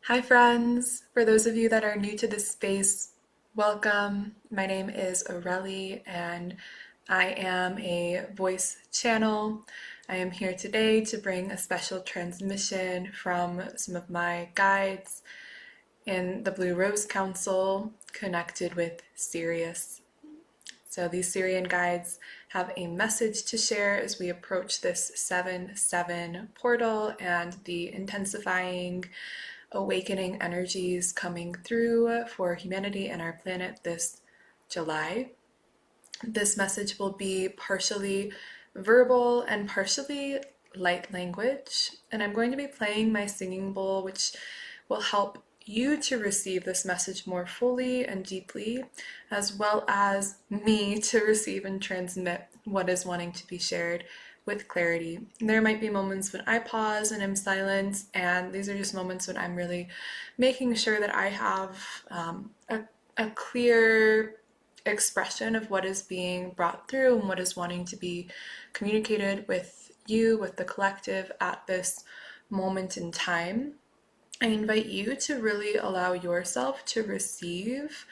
Hi friends! For those of you that are new to this space, welcome. My name is Aurelie and I am a voice channel. I am here today to bring a special transmission from some of my guides in the Blue Rose Council connected with Sirius. So these Syrian guides have a message to share as we approach this 7-7 portal and the intensifying awakening energies coming through for humanity and our planet this July. This message will be partially verbal and partially light language, and I'm going to be playing my singing bowl, which will help you to receive this message more fully and deeply, as well as me to receive and transmit what is wanting to be shared with clarity. There might be moments when I pause and am silent, and these are just moments when I'm really making sure that I have a clear expression of what is being brought through and what is wanting to be communicated with you, with the collective at this moment in time. I invite you to really allow yourself to receive,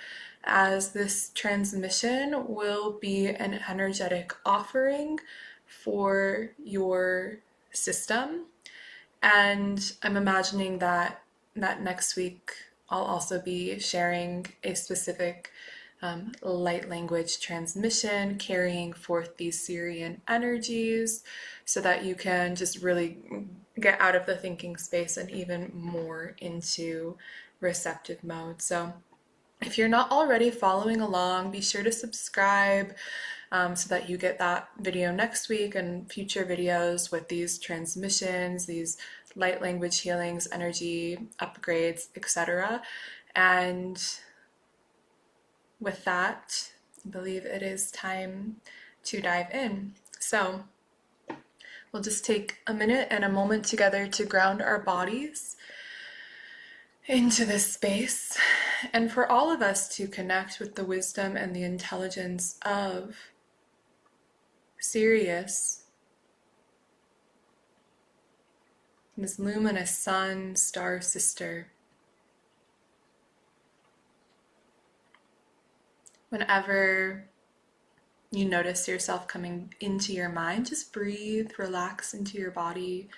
as this transmission will be an energetic offering for your system. And I'm imagining that next week I'll also be sharing a specific light language transmission carrying forth these Syrian energies so that you can just really get out of the thinking space and even more into receptive mode. So if you're not already following along, be sure to subscribe so that you get that video next week and future videos with these transmissions, these light language healings, energy upgrades, etc. And with that, I believe it is time to dive in. So we'll just take a minute and a moment together to ground our bodies into this space, and for all of us to connect with the wisdom and the intelligence of Sirius, this luminous sun star sister. Whenever you notice yourself coming into your mind, just breathe, relax into your body.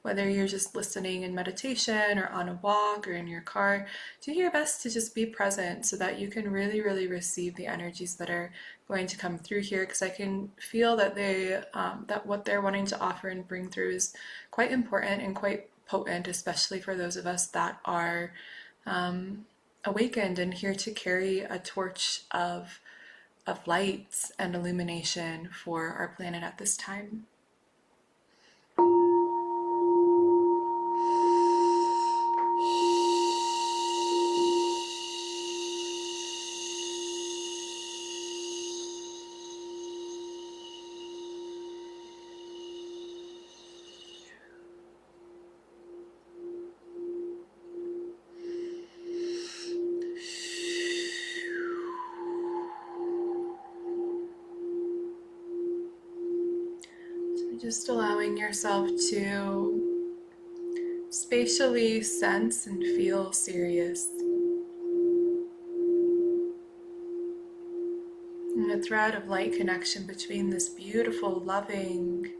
Whether you're just listening in meditation or on a walk or in your car, do your best to just be present so that you can really, really receive the energies that are going to come through here, because I can feel that that what they're wanting to offer and bring through is quite important and quite potent, especially for those of us that are awakened and here to carry a torch of light and illumination for our planet at this time. Just allowing yourself to spatially sense and feel Sirius. And a thread of light connection between this beautiful, loving,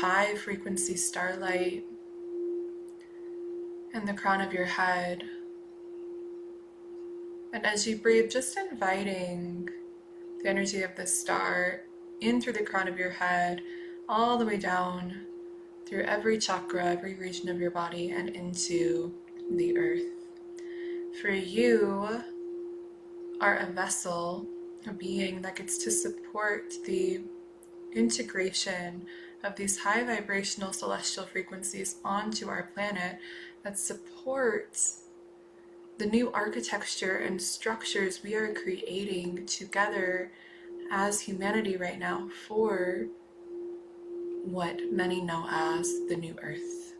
high frequency starlight and the crown of your head. And as you breathe, just inviting the energy of the star in through the crown of your head, all the way down through every chakra, every region of your body, and into the earth. For you are a vessel, a being that gets to support the integration of these high vibrational celestial frequencies onto our planet that supports the new architecture and structures we are creating together as humanity right now for what many know as the new earth.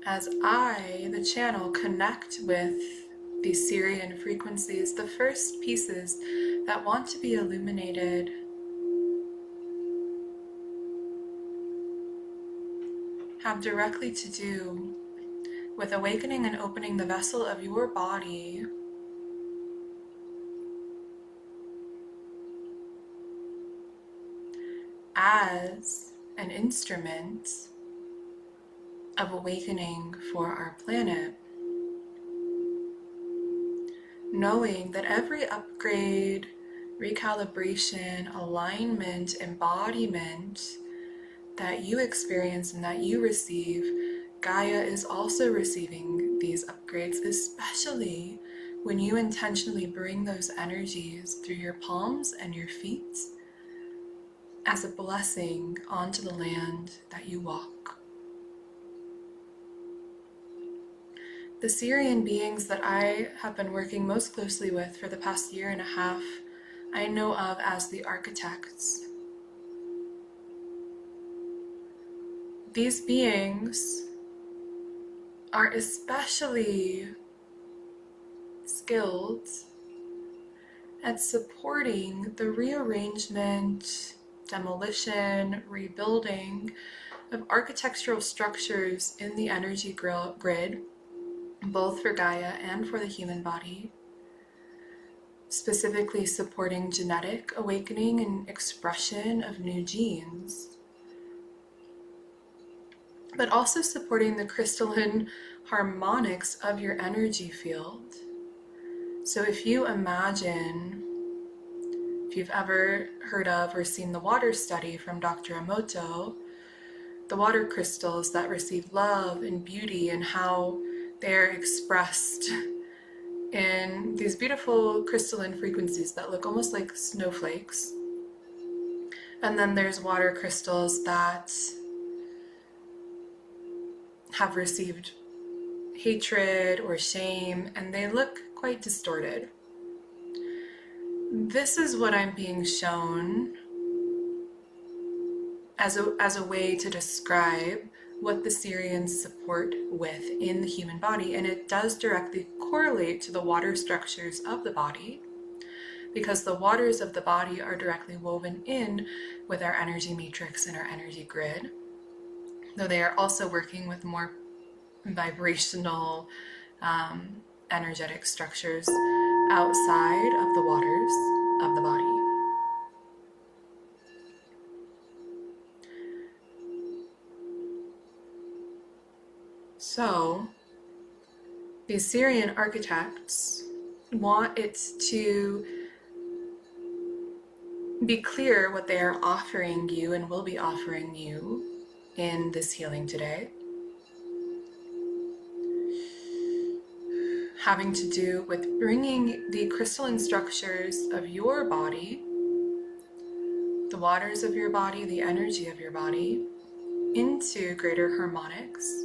As I, the channel, connect with these Syrian frequencies, the first pieces that want to be illuminated have directly to do with awakening and opening the vessel of your body as an instrument of awakening for our planet. Knowing that every upgrade, recalibration, alignment, embodiment that you experience and that you receive, Gaia is also receiving these upgrades, especially when you intentionally bring those energies through your palms and your feet as a blessing onto the land that you walk. The Sirian beings that I have been working most closely with for the past year and a half, I know of as the architects. These beings are especially skilled at supporting the rearrangement, demolition, rebuilding of architectural structures in the energy grid, both for Gaia and for the human body, specifically supporting genetic awakening and expression of new genes, but also supporting the crystalline harmonics of your energy field. So if you imagine, if you've ever heard of or seen the water study from Dr. Emoto, the water crystals that receive love and beauty and how they're expressed in these beautiful crystalline frequencies that look almost like snowflakes. And then there's water crystals that have received hatred or shame, and they look quite distorted. This is what I'm being shown as a way to describe what the Sirians support with in the human body, and it does directly correlate to the water structures of the body, because the waters of the body are directly woven in with our energy matrix and our energy grid, though they are also working with more vibrational energetic structures outside of the waters of the body. So, the Sirian architects want it to be clear what they are offering you and will be offering you in this healing today, having to do with bringing the crystalline structures of your body, the waters of your body, the energy of your body, into greater harmonics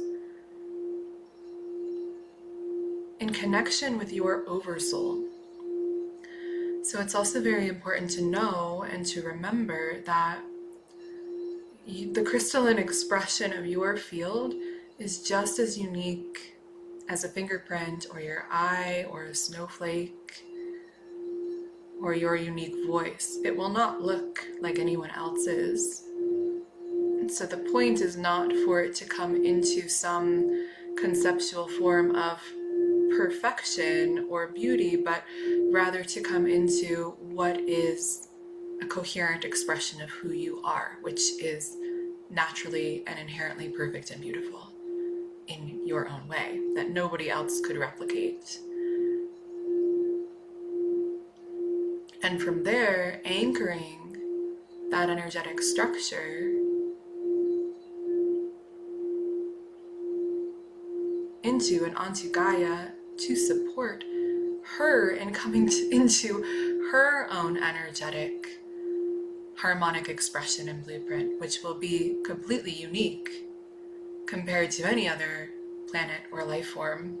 in connection with your oversoul. So it's also very important to know and to remember that the crystalline expression of your field is just as unique as a fingerprint or your eye or a snowflake or your unique voice. It will not look like anyone else's. So the point is not for it to come into some conceptual form of perfection or beauty, but rather to come into what is a coherent expression of who you are, which is naturally and inherently perfect and beautiful in your own way, that nobody else could replicate. And from there, anchoring that energetic structure into and onto Gaia to support her in coming into her own energetic harmonic expression and blueprint, which will be completely unique compared to any other planet or life form.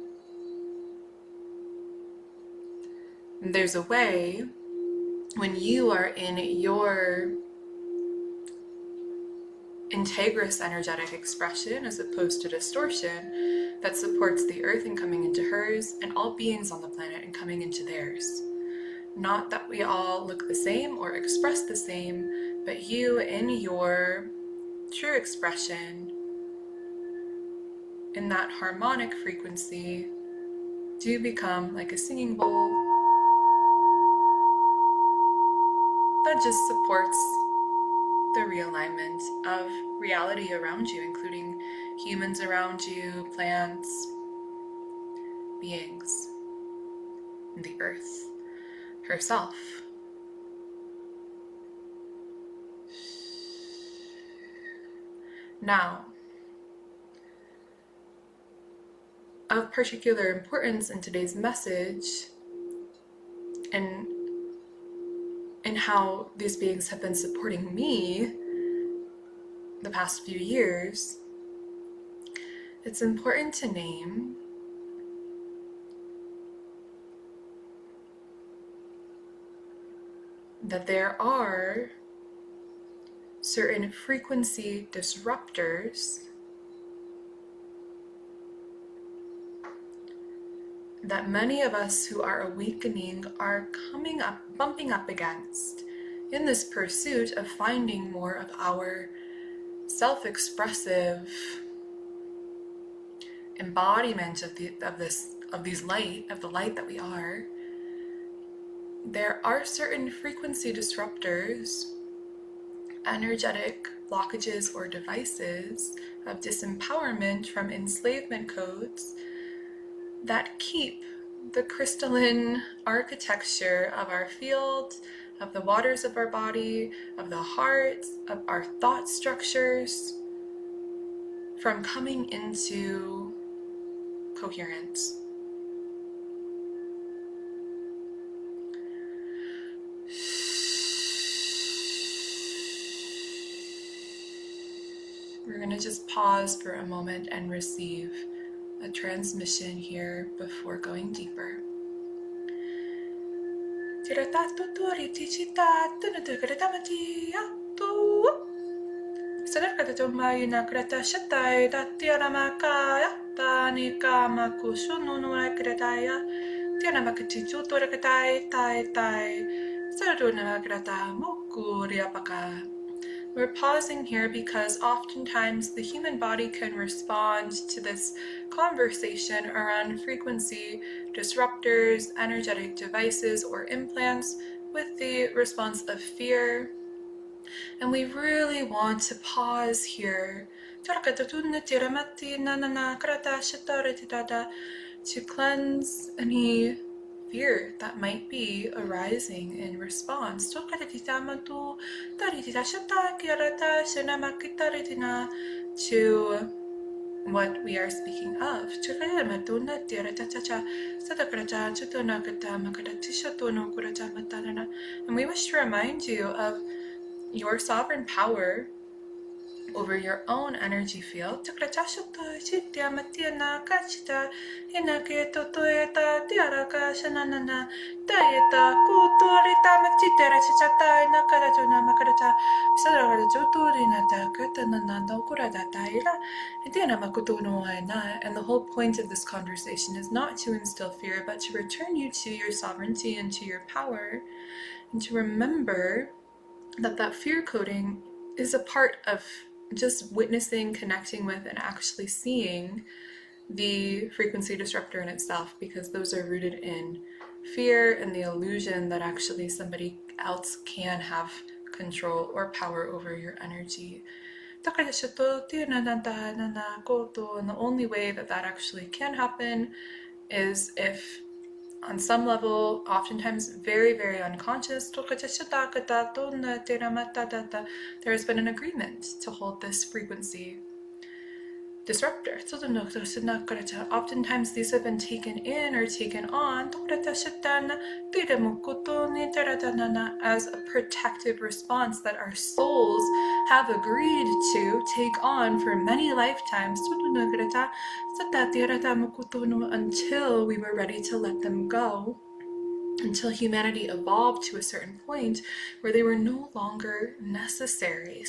And there's a way when you are in your integrous energetic expression as opposed to distortion that supports the earth and coming into hers and all beings on the planet and coming into theirs. Not that we all look the same or express the same, but you in your true expression in that harmonic frequency, do become like a singing bowl that just supports the realignment of reality around you, including humans around you, plants, beings, and the earth herself. Now, of particular importance in today's message and in how these beings have been supporting me the past few years, it's important to name that there are certain frequency disruptors that many of us who are awakening are bumping up against in this pursuit of finding more of our self-expressive embodiment of the light that we are. There are certain frequency disruptors, energetic blockages or devices of disempowerment from enslavement codes that keep the crystalline architecture of our field, of the waters of our body, of the heart, of our thought structures from coming into coherence. We're going to just pause for a moment and receive a transmission here before going deeper. We're pausing here because oftentimes the human body can respond to this conversation around frequency disruptors, energetic devices, or implants with the response of fear. And we really want to pause here to cleanse any fear that might be arising in response to what we are speaking of. And we wish to remind you of your sovereign power over your own energy field. And the whole point of this conversation is not to instill fear, but to return you to your sovereignty and to your power, and to remember that fear coding is a part of just witnessing, connecting with, and actually seeing the frequency disruptor in itself, because those are rooted in fear and the illusion that actually somebody else can have control or power over your energy. And the only way that actually can happen is if, on some level, oftentimes very, very unconscious, there has been an agreement to hold this frequency disruptor. Oftentimes these have been taken in or taken on as a protective response that our souls have agreed to take on for many lifetimes until we were ready to let them go, until humanity evolved to a certain point where they were no longer necessary.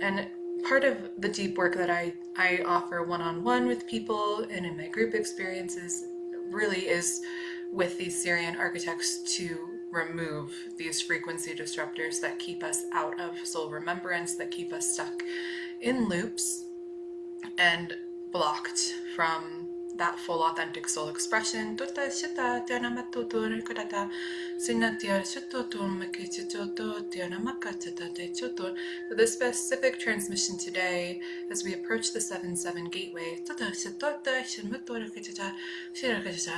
And part of the deep work that I offer one-on-one with people and in my group experiences really is with these Syrian architects to remove these frequency disruptors that keep us out of soul remembrance, that keep us stuck in loops and blocked from that full authentic soul expression. So this specific transmission today, as we approach the 7-7 gateway,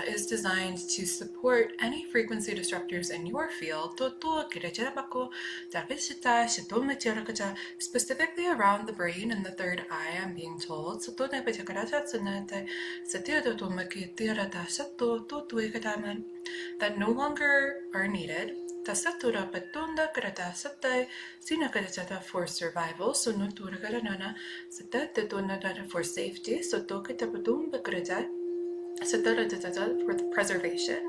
is designed to support any frequency disruptors in your field, specifically around the brain and the third eye, I'm being told. That no longer are needed. For survival, for safety, for preservation.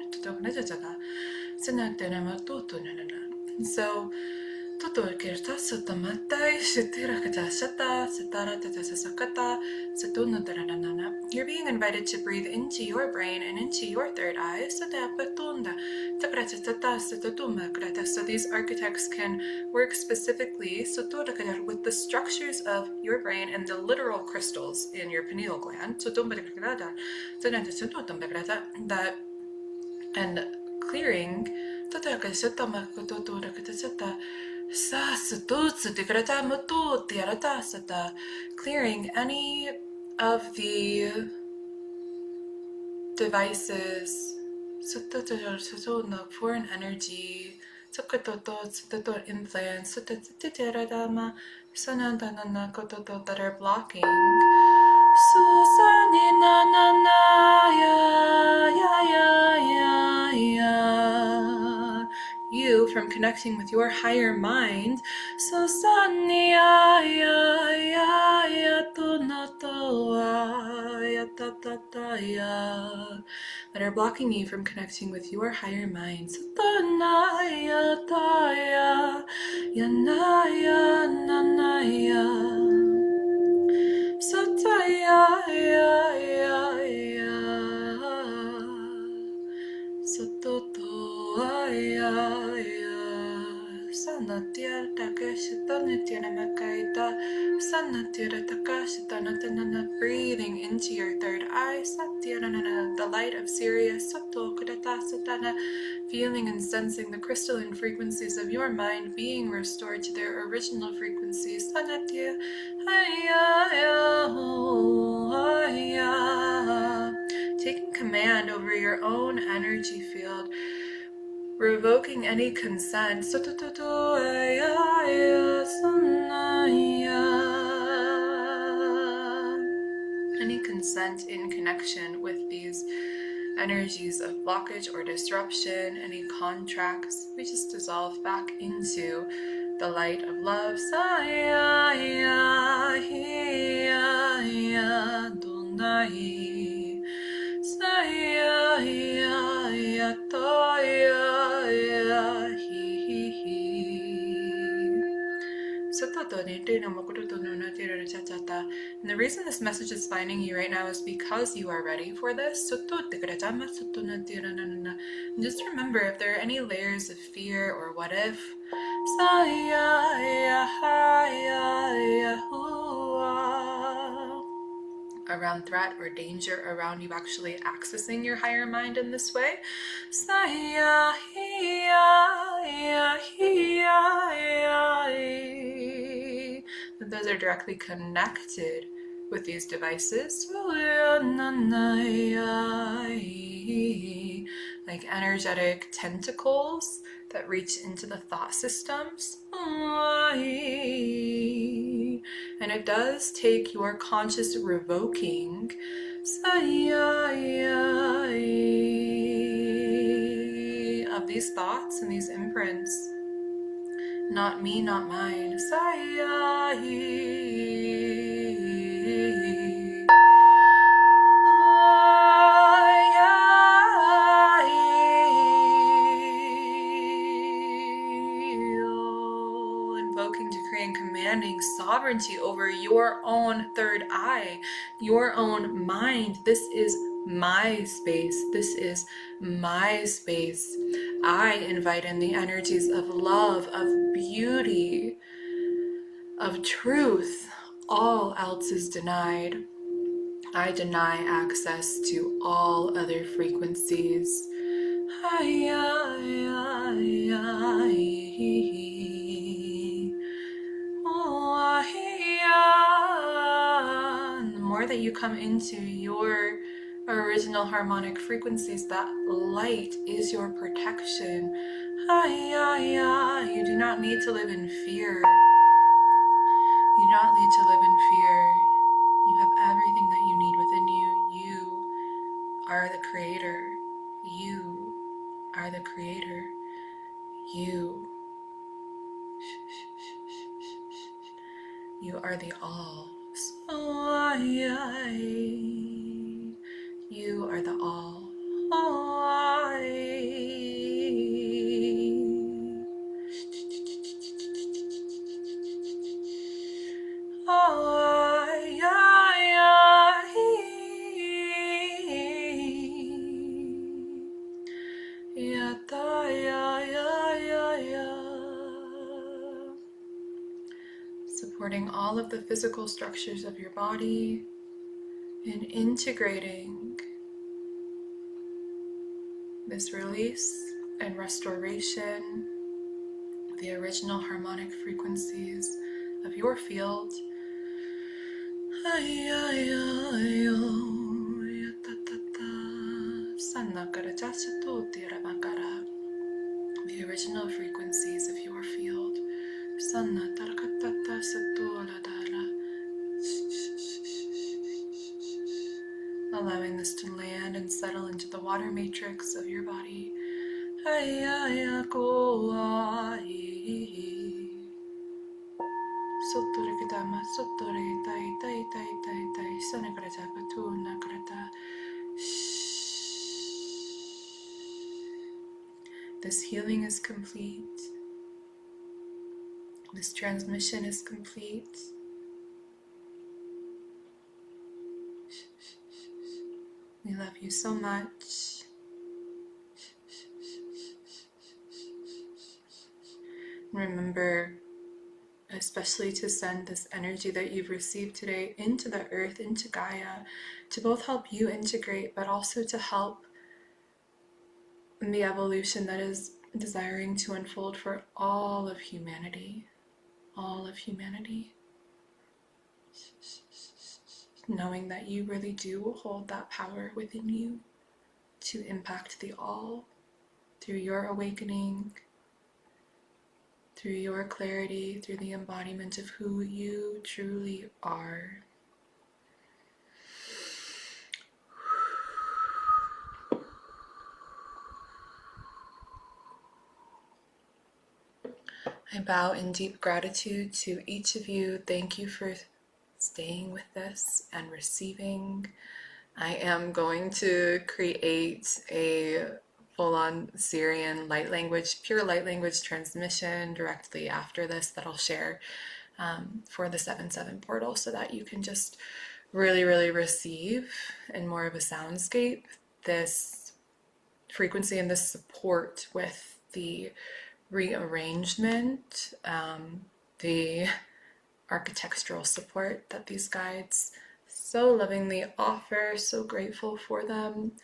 So you're being invited to breathe into your brain and into your third eye. So these architects can work specifically with the structures of your brain and the literal crystals in your pineal gland. That and clearing clearing any of the devices, foreign energy, implants that are blocking you from connecting with your higher mind. That are blocking you from connecting with your higher mind. Breathing into your third eye, the light of Sirius, feeling and sensing the crystalline frequencies of your mind being restored to their original frequencies. Taking command over your own energy field, revoking any consent, any consent in connection with these energies of blockage or disruption, any contracts, we just dissolve back into the light of love. And the reason this message is finding you right now is because you are ready for this. And just remember, if there are any layers of fear or what if, around threat or danger around you actually accessing your higher mind in this way, that those are directly connected with these devices, like energetic tentacles that reach into the thought systems. And it does take your conscious revoking of these thoughts and these imprints. Not me, not mine. Invoking, decreeing, commanding sovereignty over your own third eye, your own mind. This is my space. This is my space. I invite in the energies of love, of beauty, of truth. All else is denied. I deny access to all other frequencies. The more that you come into your original harmonic frequencies, that light is your protection. You do not need to live in fear. You do not need to live in fear. You have everything that you need within you. You are the creator. You are the creator. You are the all. You are the all. Supporting all of the physical structures of your body and integrating this release and restoration of the original harmonic frequencies of your field. The original frequencies of your field. Allowing this to land and settle into the water matrix of your body. This healing is complete. This transmission is complete. We love you so much. Remember, especially to send this energy that you've received today into the earth, into Gaia, to both help you integrate, but also to help in the evolution that is desiring to unfold for all of humanity. All of humanity. Knowing that you really do hold that power within you to impact the all through your awakening, through your clarity, through the embodiment of who you truly are. I bow in deep gratitude to each of you. Thank you for staying with this and receiving. I am going to create a full-on Sirian light language, pure light language transmission directly after this that I'll share for the 7/7 portal, so that you can just really, really receive in more of a soundscape this frequency and this support with the rearrangement, the architectural support that these guides so lovingly offer. So grateful for them.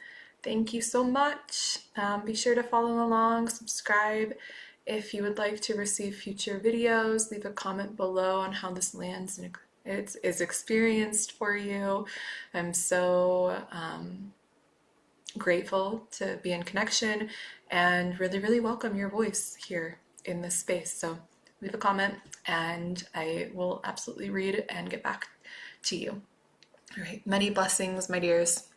Thank you so much. Be sure to follow along, subscribe if you would like to receive future videos. Leave a comment below on how this lands and is experienced for you. I'm so grateful to be in connection and really, really welcome your voice here in this space. So leave a comment and I will absolutely read and get back to you. All right, many blessings, my dears.